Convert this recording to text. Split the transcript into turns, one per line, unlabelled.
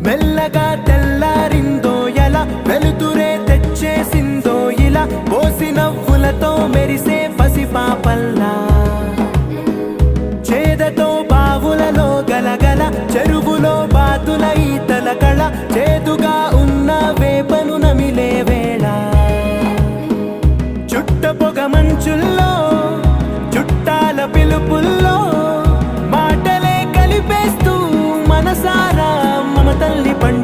మెల్లగా తెల్లారిందో ఎలా వెలుతురే తెచ్చేసిందో ఇలా పోసి నవ్వులతో మెరిసే పసిపాపల్లా చేదతో బావులలో గలగల చెరువులో బాతుల ఈతల కళ చేదుగా ఉన్న వేపను నమిలే వేళ చుట్ట పొగ మంచుల్లో చుట్టాల పిలుపుల్లో మాటలే కలిపేస్తూ మనసారా మమ తల్లి పండు